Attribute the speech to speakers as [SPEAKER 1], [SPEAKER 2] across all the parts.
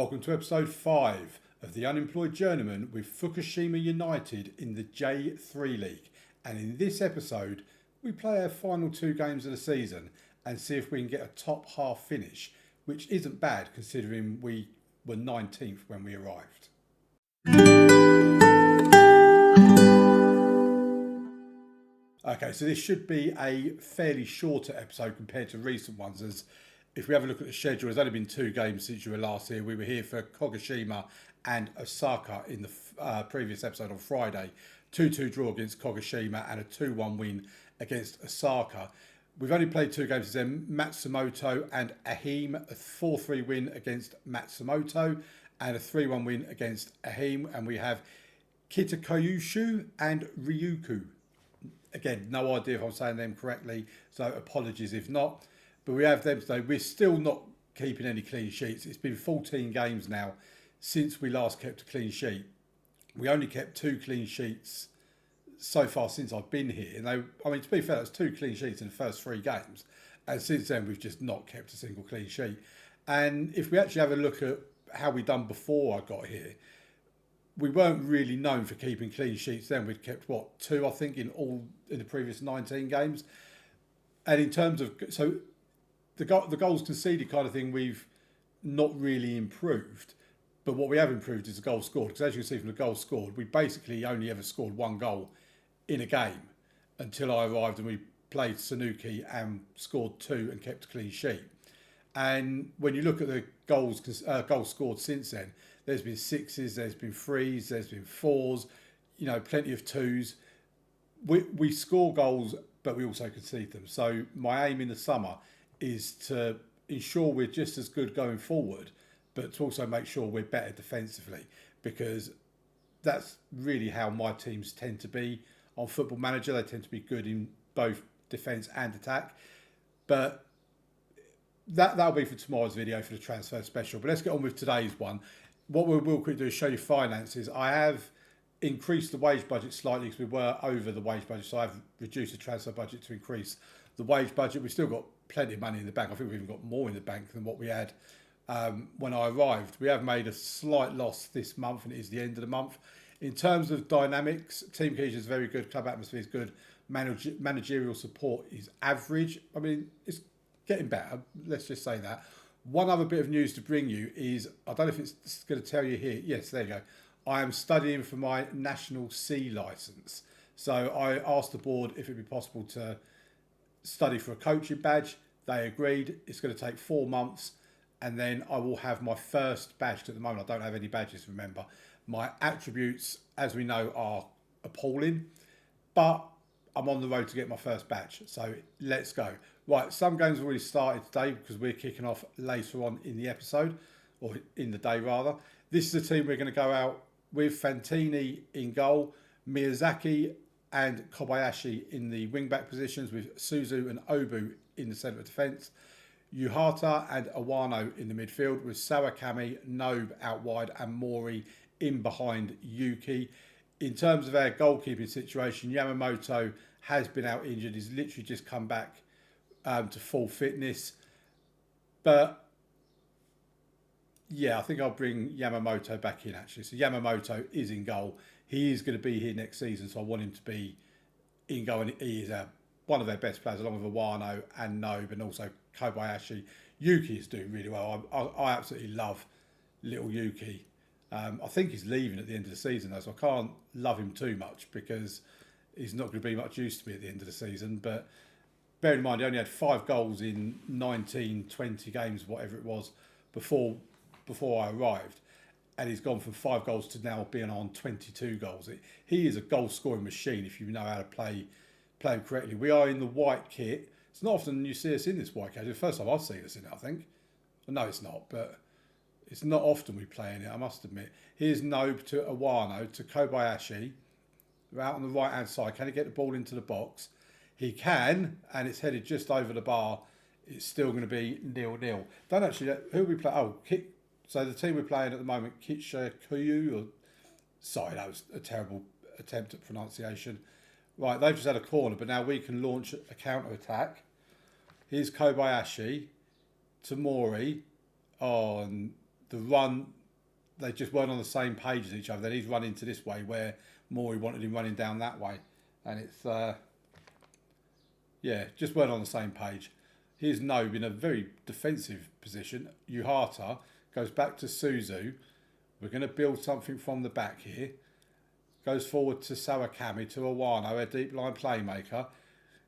[SPEAKER 1] Welcome to episode 5 of the Unemployed Journeyman with Fukushima United in the J3 League. And in this episode, we play our final 2 games of the season and see if we can get a top half finish, which isn't bad considering we were 19th when we arrived. Okay, so this should be a fairly shorter episode compared to recent ones, as if we have a look at the schedule, there's only been 2 games since you were last here. We were here for Fukushima and Osaka in the previous episode on Friday. 2-2 draw against Fukushima and a 2-1 win against Osaka. We've only played 2 games since then, Matsumoto and Ehime, a 4-3 win against Matsumoto and a 3-1 win against Ehime. And we have Kitakyushu and Ryukyu. Again, no idea if I'm saying them correctly, so apologies if not. But we have them today. We're still not keeping any clean sheets. It's been 14 games now since we last kept a clean sheet. We only kept 2 clean sheets so far since I've been here. And to be fair, that's 2 clean sheets in the first 3 games. And since then, we've just not kept a single clean sheet. And if we actually have a look at how we done before I got here, we weren't really known for keeping clean sheets then. We'd kept, 2, I think, in the previous 19 games. And in terms of... The goals conceded kind of thing, we've not really improved. But what we have improved is the goals scored. Because as you can see from the goals scored, we basically only ever scored 1 goal in a game until I arrived and we played Sanuki and scored 2 and kept a clean sheet. And when you look at the goals scored since then, there's been 6s, there's been 3s, there's been 4s, plenty of 2s. We score goals, but we also concede them. So my aim in the summer is to ensure we're just as good going forward, but to also make sure we're better defensively, because that's really how my teams tend to be on Football Manager. They tend to be good in both defence and attack. But that'll be for tomorrow's video for the transfer special. But let's get on with today's one. What we will quickly do is show you finances. I have increased the wage budget slightly because we were over the wage budget, so I've reduced the transfer budget to increase the wage budget. We've still got plenty of money in the bank. I think we've even got more in the bank than what we had when I arrived. We have made a slight loss this month, and it is the end of the month. In terms of dynamics, Team Keisha is very good. Club atmosphere is good. Managerial support is average. I mean, it's getting better. Let's just say that. One other bit of news to bring you is, I don't know if it's going to tell you here. Yes, there you go. I am studying for my National C licence. So I asked the board if it would be possible to study for a coaching badge. They agreed. It's going to take 4 months, and then I will have my first badge. At the moment, I don't have any badges, remember. My attributes, as we know, are appalling, but I'm on the road to get my first badge. So let's go. Right, some games have already started today because we're kicking off later on in the episode, or in the day rather. This is the team we're going to go out with: Fantini in goal, Miyazaki and Kobayashi in the wing-back positions, with Suzu and Obu in the centre of defence. Yuhata and Awano in the midfield, with Sawakami, Nobe out wide and Mori in behind Yukie. In terms of our goalkeeping situation, Yamamoto has been out injured. He's literally just come back to full fitness. But yeah, I think I'll bring Yamamoto back in actually. So Yamamoto is in goal. He is going to be here next season, so I want him to be in goal. And he is one of their best players, along with Awano and Nobe, and also Kobayashi. Yukie is doing really well. I absolutely love little Yukie. I think he's leaving at the end of the season, though, so I can't love him too much because he's not going to be much use to me at the end of the season. But bear in mind, he only had 5 goals in 19, 20 games, whatever it was, before I arrived. And he's gone from 5 goals to now being on 22 goals. He is a goal-scoring machine if you know how to play him correctly. We are in the white kit. It's not often you see us in this white kit. It's the first time I've seen us in it, I think. No, it's not, but it's not often we play in it, I must admit. Here's Nobe to Awano to Kobayashi. We're out on the right-hand side. Can he get the ball into the box? He can, and it's headed just over the bar. It's still going to be 0-0. Don't actually... Who we play? Oh, so the team we're playing at the moment, Kitakyushu. Sorry, that was a terrible attempt at pronunciation. Right, they've just had a corner, but now we can launch a counter-attack. Here's Kobayashi to Mori on the run, they just weren't on the same page as each other. Then he's running to this way where Mori wanted him running down that way. And it's, just weren't on the same page. Here's Nobe in a very defensive position. Yuhata goes back to Suzu. We're going to build something from the back here. Goes forward to Sawakami, to Awano, a deep line playmaker.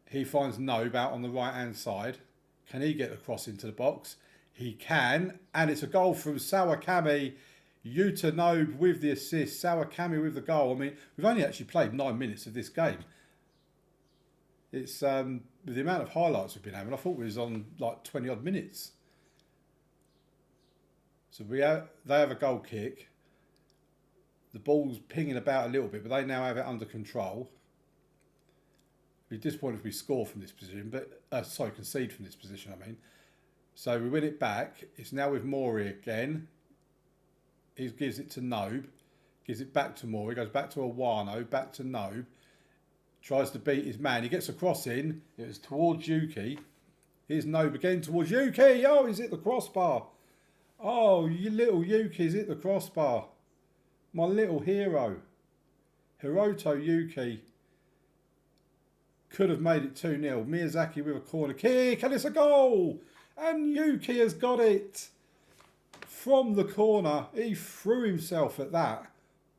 [SPEAKER 1] He finds Nobe out on the right-hand side. Can he get across into the box? He can. And it's a goal from Sawakami. Yuta Nobe with the assist. Sawakami with the goal. I mean, we've only actually played 9 minutes of this game. It's with the amount of highlights we've been having, I thought we was on like 20 odd minutes. So they have a goal kick. The ball's pinging about a little bit, but they now have it under control. We'd be disappointed if we score from this position, but concede from this position, I mean. So we win it back. It's now with Mori again. He gives it to Nobe. Gives it back to Mori. Goes back to Awano. Back to Nobe. Tries to beat his man. He gets a cross in. It was towards Yukie. Here's Nobe again towards Yukie. Oh, he's hit the crossbar. Oh, you little Yukie's hit the crossbar. My little hero. Hiroto Yukie. Could have made it 2-0. Miyazaki with a corner kick. And it's a goal. And Yukie has got it. From the corner. He threw himself at that.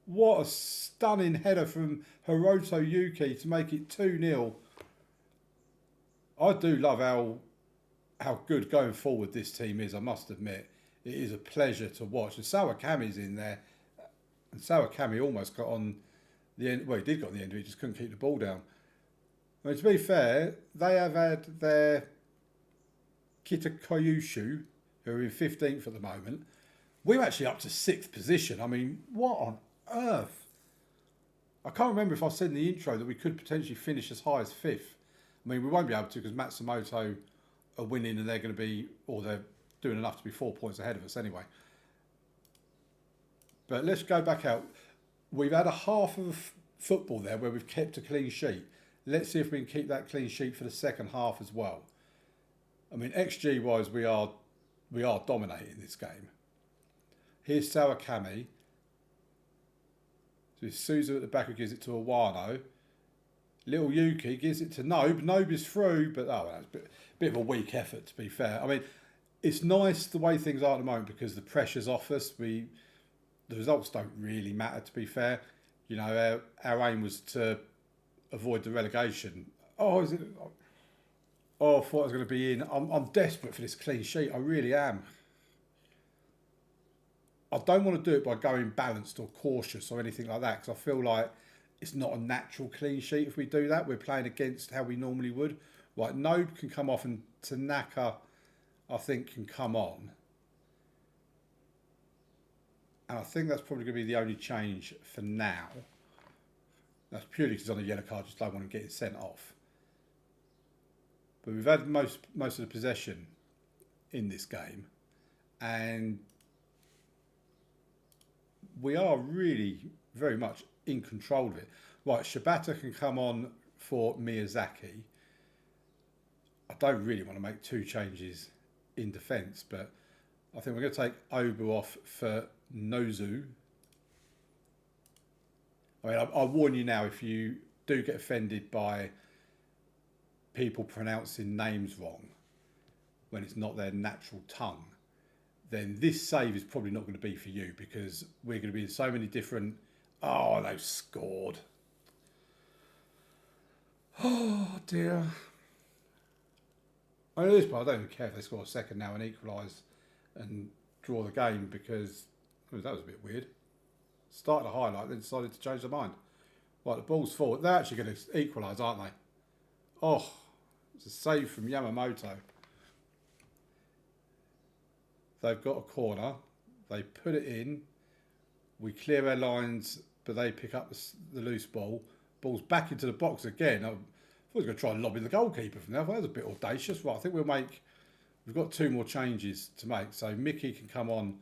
[SPEAKER 1] What a stunning header from Hiroto Yukie to make it 2-0. I do love how good going forward this team is, I must admit. It is a pleasure to watch. And Sawakami's in there. And Sawakami almost got on the end. Well, he did get on the end of it. He just couldn't keep the ball down. I mean, to be fair, they have had their Kitakoyushu, who are in 15th at the moment. We're actually up to 6th position. I mean, what on earth? I can't remember if I said in the intro that we could potentially finish as high as 5th. I mean, we won't be able to because Matsumoto are winning and they're going to be, or they're doing enough to be 4 points ahead of us anyway. But let's go back out. We've had a half of football there where we've kept a clean sheet. Let's see if we can keep that clean sheet for the second half as well. I mean, XG wise, we are dominating this game. Here's Sawakami. So it's Suzu at the back who gives it to Awano. Little Yukie gives it to Nobe. Nobe is through, but that's a bit of a weak effort, to be fair. I mean, it's nice the way things are at the moment because the pressure's off us. The results don't really matter, to be fair. You know, our aim was to avoid the relegation. Oh, is it? Oh, I thought I was going to be in. I'm desperate for this clean sheet. I really am. I don't want to do it by going balanced or cautious or anything like that because I feel like it's not a natural clean sheet if we do that. We're playing against how we normally would. Right, Nobe can come off and Tanaka, I think, can come on. And I think that's probably going to be the only change for now. That's purely because he's on a yellow card, just don't want him getting sent off. But we've had most of the possession in this game. And we are really very much in control of it. Right, Shibata can come on for Miyazaki. I don't really want to make 2 changes in defence, but I think we're going to take Obu off for Nozu. I mean, I'll warn you now, if you do get offended by people pronouncing names wrong when it's not their natural tongue, then this save is probably not going to be for you because we're going to be in so many different... Oh, they've scored. Oh, dear. I mean, at this point, I don't even care if they score a second now and equalise and draw the game because that was a bit weird. Started a highlight, then decided to change their mind. Right, the ball's forward. They're actually going to equalise, aren't they? Oh, it's a save from Yamamoto. They've got a corner. They put it in. We clear our lines, but they pick up the loose ball. Ball's back into the box again. I thought he was going to try and lobby the goalkeeper from there. I thought that was a bit audacious. Right, I think we've got 2 more changes to make. So Miki can come on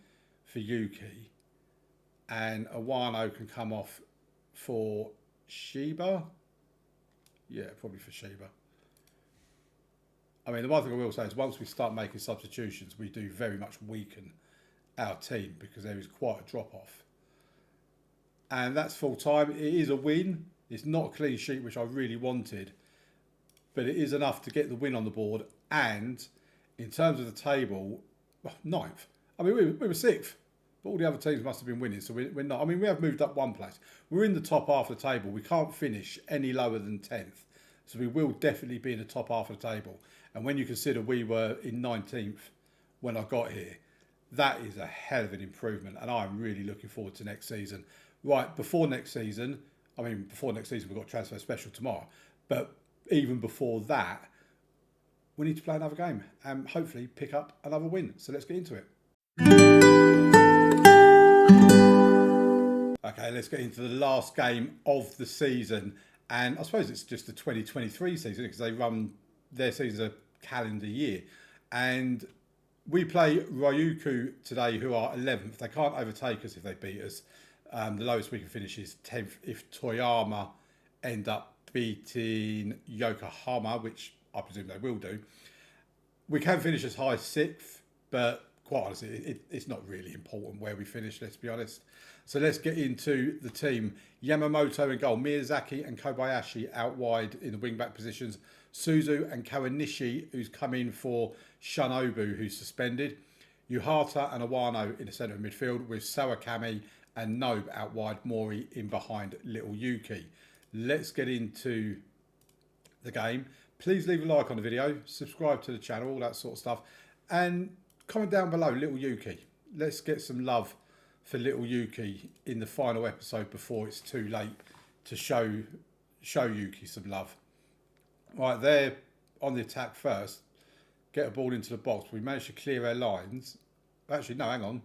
[SPEAKER 1] for Yukie. And Awano can come off for Shiba. Yeah, probably for Shiba. I mean, the one thing I will say is once we start making substitutions, we do very much weaken our team because there is quite a drop off. And that's full time. It is a win. It's not a clean sheet, which I really wanted, but it is enough to get the win on the board. And in terms of the table, well, 9th. I mean, we were 6th, but all the other teams must have been winning. So we're not. I mean, we have moved up 1 place. We're in the top half of the table. We can't finish any lower than 10th. So we will definitely be in the top half of the table. And when you consider we were in 19th when I got here, that is a hell of an improvement. And I'm really looking forward to next season. Right, before next season, we've got transfer special tomorrow. But even before that, we need to play another game and hopefully pick up another win. So let's get into it. Okay, let's get into the last game of the season. And I suppose it's just the 2023 season because they run their season a calendar year. And we play Ryukyu today, who are 11th. They can't overtake us if they beat us. The lowest we can finish is 10th if Toyama end up beating Yokohama, which I presume they will do. We can finish as high as 6th, but quite honestly, it's not really important where we finish, let's be honest. So let's get into the team. Yamamoto in goal, Miyazaki and Kobayashi out wide in the wing-back positions. Suzu and Kawanishi, who's come in for Shinobu, who's suspended. Yuhata and Awano in the centre of midfield with Sawakami and Nobe out wide, Mori in behind Little Yukie. Let's get into the game. Please leave a like on the video, subscribe to the channel, all that sort of stuff. And comment down below, Little Yukie. Let's get some love for Little Yukie in the final episode before it's too late to show Yukie some love. Right, they're on the attack first. Get a ball into the box. We managed to clear our lines. Actually, no, hang on.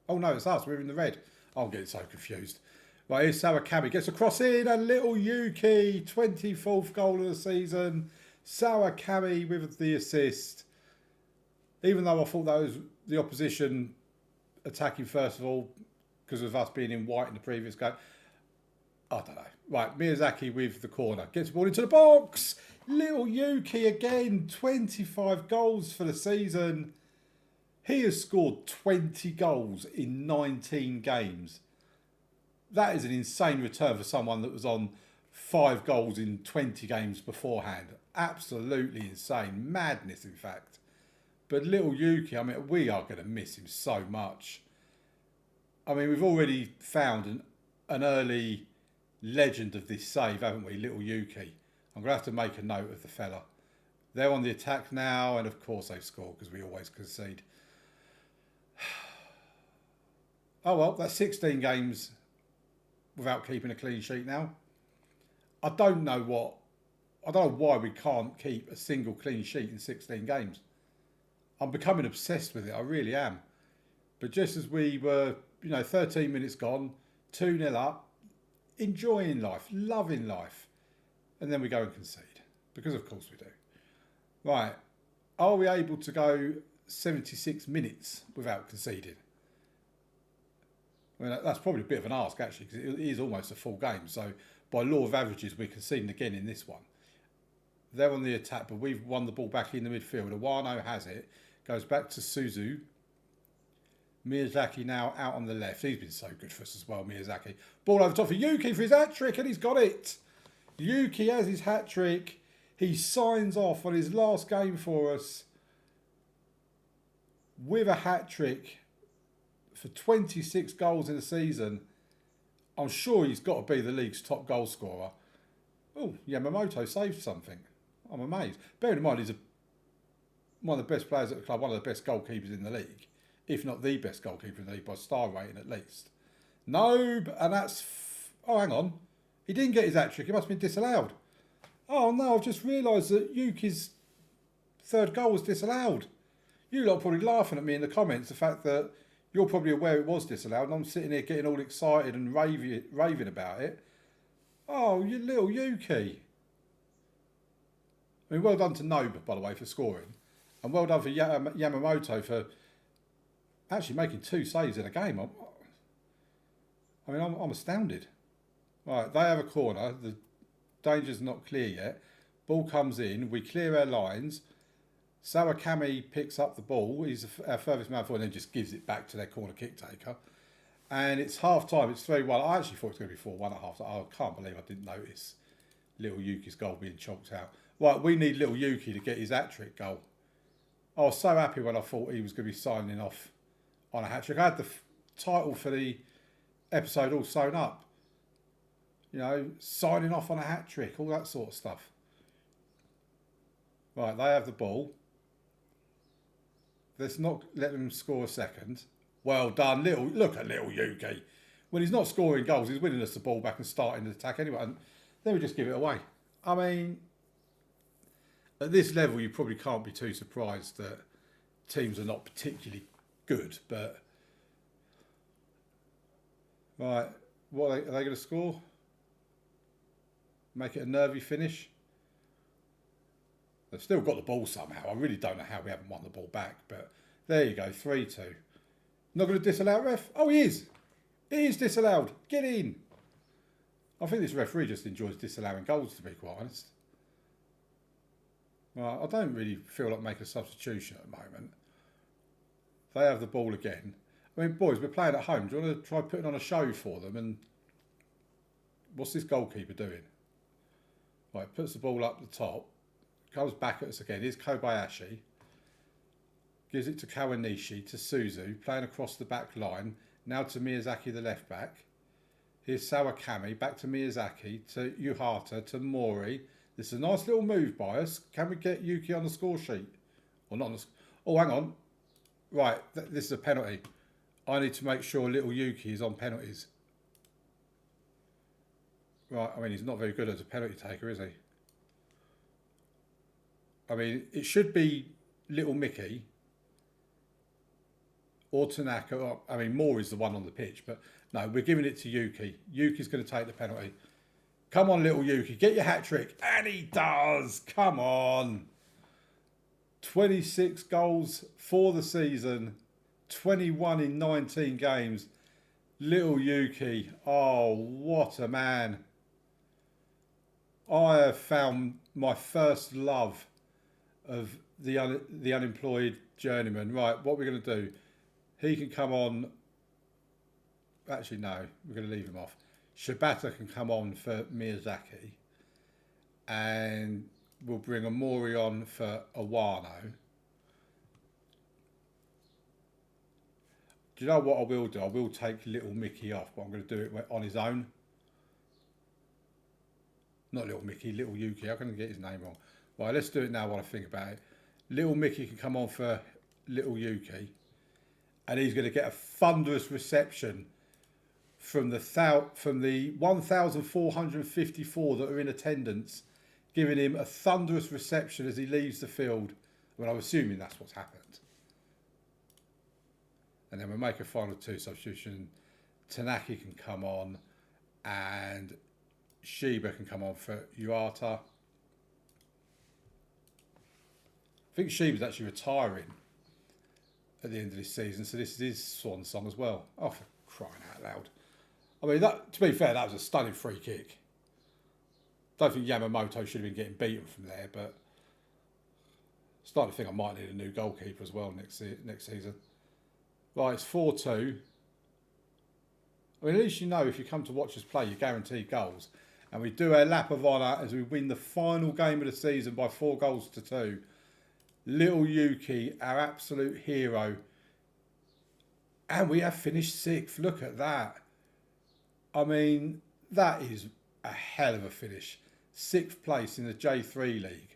[SPEAKER 1] Oh no, it's us. We're in the red. I'm getting so confused. Right, here's Sawakami. Gets a cross in and Little Yukie. 24th goal of the season. Sawakami with the assist. Even though I thought that was the opposition attacking first of all because of us being in white in the previous game. I don't know. Right, Miyazaki with the corner. Gets the ball into the box. Little Yukie again. 25 goals for the season. He has scored 20 goals in 19 games. That is an insane return for someone that was on 5 goals in 20 games beforehand. Absolutely insane. Madness, in fact. But Little Yukie, I mean, we are going to miss him so much. I mean, we've already found an early legend of this save, haven't we? Little Yukie. I'm going to have to make a note of the fella. They're on the attack now, and of course they've scored because we always concede. Oh well, that's 16 games without keeping a clean sheet now. I don't know why we can't keep a single clean sheet in 16 games. I'm becoming obsessed with it, I really am. But just as we were, 13 minutes gone, 2-0 up, enjoying life, loving life, and then we go and concede. Because of course we do. Right, are we able to go 76 minutes without conceding? I mean, that's probably a bit of an ask, actually, because it is almost a full game. So, by law of averages, we're conceding again in this one. They're on the attack, but we've won the ball back in the midfield. Awano has it. Goes back to Suzu. Miyazaki now out on the left. He's been so good for us as well, Miyazaki. Ball over top for Yukie for his hat-trick, and he's got it. Yukie has his hat-trick. He signs off on his last game for us with a hat-trick. For 26 goals in the season, I'm sure he's got to be the league's top goal scorer. Oh, Yamamoto saved something. I'm amazed. Bearing in mind, he's one of the best players at the club, one of the best goalkeepers in the league, if not the best goalkeeper in the league by star rating at least. No, and that's... Oh, hang on. He didn't get his hat-trick. He must have been disallowed. Oh, no, I've just realised that Yukie's third goal was disallowed. You lot are probably laughing at me in the comments, the fact that you're probably aware it was disallowed, and I'm sitting here getting all excited and raving about it. Oh, you Little Yukie. I mean, well done to Nobe, by the way, for scoring. And well done for Yamamoto for actually making 2 saves in a game. I'm astounded. Right, they have a corner. The danger's not clear yet. Ball comes in. We clear our lines. Sawakami picks up the ball. He's our furthest man forward and then just gives it back to their corner kick taker. And it's half time. It's 3-1. I actually thought it was going to be 4-1 at half time. I can't believe I didn't notice Little Yukie's goal being chalked out. Right, we need Little Yukie to get his hat-trick goal. I was so happy when I thought he was going to be signing off on a hat-trick. I had the title for the episode all sewn up. You know, signing off on a hat-trick, all that sort of stuff. Right, they have the ball. Let's not let them score a second. Well done, look at Little Yukie. When he's not scoring goals, he's winning us the ball back and starting the attack anyway. And then we just give it away. I mean, at this level, you probably can't be too surprised that teams are not particularly good. But right, what are they going to score? Make it a nervy finish. They've still got the ball somehow. I really don't know how we haven't won the ball back. But there you go, 3-2. Not going to disallow ref? Oh, he is. It is disallowed. Get in. I think this referee just enjoys disallowing goals, to be quite honest. Well, I don't really feel like making a substitution at the moment. They have the ball again. I mean, boys, we're playing at home. Do you want to try putting on a show for them? And what's this goalkeeper doing? Right, puts the ball up the top. Comes back at us again. Here's Kobayashi. Gives it to Kawanishi, to Suzu, playing across the back line. Now to Miyazaki, the left back. Here's Sawakami, back to Miyazaki, to Yuhata, to Mori. This is a nice little move by us. Can we get Yukie on the score sheet? Or not on the... Oh, hang on. Right, this is a penalty. I need to make sure Little Yukie is on penalties. Right, I mean, he's not very good as a penalty taker, is he? I mean, it should be Little Mickey or Tanaka. Or, I mean, Moore is the one on the pitch, but no, we're giving it to Yukie. Yukie's going to take the penalty. Come on, Little Yukie, get your hat-trick. And he does. Come on. 26 goals for the season. 21 in 19 games. Little Yukie. Oh, what a man. I have found my first love of the unemployed journeyman. Right, what we're going to do. He can come on. Actually, no, we're going to leave him off. Shibata can come on for Miyazaki. And we'll bring a Mori on for Awano. Do you know what I will do? I will take Little Mickey off, but I'm going to do it on his own. Not Little Mickey, Little Yukie. I'm going to get his name wrong. Right, let's do it now while I think about it. Little Mickey can come on for Little Yukie. And he's going to get a thunderous reception from the 1,454 that are in attendance, giving him a thunderous reception as he leaves the field. Well, I'm assuming that's what's happened. And then we'll make a final two substitution. Tanaki can come on and Shiba can come on for Uata. I think Shiba's actually retiring at the end of this season, so this is his swan song as well. Oh, for crying out loud. I mean, that, to be fair, that was a stunning free kick. Don't think Yamamoto should have been getting beaten from there, but starting to think I might need a new goalkeeper as well next season. Right, it's 4-2. I mean, at least you know if you come to watch us play, you're guaranteed goals. And we do a lap of honour as we win the final game of the season by 4-2. Little Yukie, our absolute hero. And we have finished 6th. Look at that. I mean, that is a hell of a finish. 6th place in the J3 League.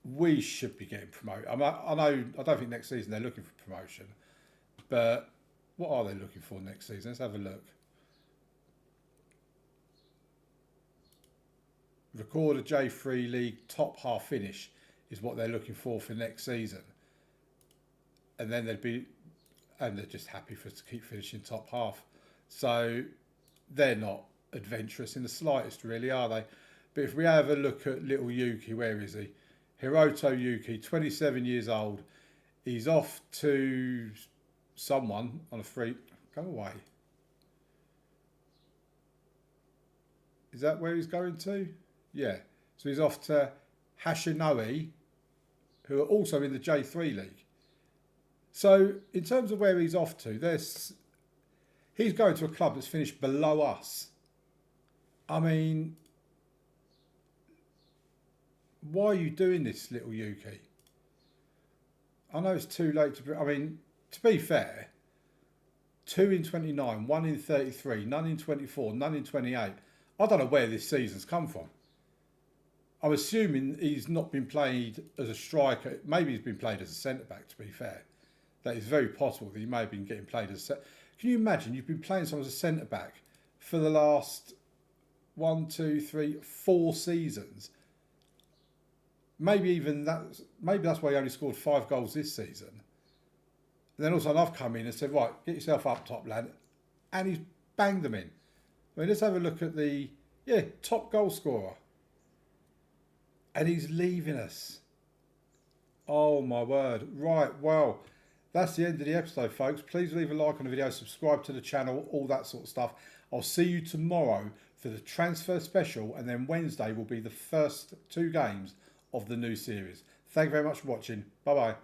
[SPEAKER 1] We should be getting promoted. I don't think next season they're looking for promotion. But what are they looking for next season? Let's have a look. Record a J3 League top half finish is what they're looking for next season. And then they're just happy for us to keep finishing top half. So they're not adventurous in the slightest, really, are they? But if we have a look at Little Yukie, where is he? Hiroto Yukie, 27 years old. He's off to someone on a free... Go away. Is that where he's going to? Yeah. So he's off to Hashinoe who are also in the J3 league. So in terms of where he's off to, he's going to a club that's finished below us. I mean, why are you doing this, little Yukie? I know it's too late to... I mean, to be fair, 2 in 29, 1 in 33, none in 24, none in 28. I don't know where this season's come from. I'm assuming he's not been played as a striker. Maybe he's been played as a centre-back, to be fair. That is very possible that he may have been getting played as a... Can you imagine you've been playing someone as a centre-back for the last 1, 2, 3, 4 seasons? Maybe that's why he only scored 5 goals this season. And then all of a sudden I've come in and said, right, get yourself up top, lad. And he's banged them in. I mean, let's have a look at the, top goal scorer. And he's leaving us. Oh, my word. Right, well, that's the end of the episode, folks. Please leave a like on the video, subscribe to the channel, all that sort of stuff. I'll see you tomorrow for the transfer special, and then Wednesday will be the first 2 games of the new series. Thank you very much for watching. Bye-bye.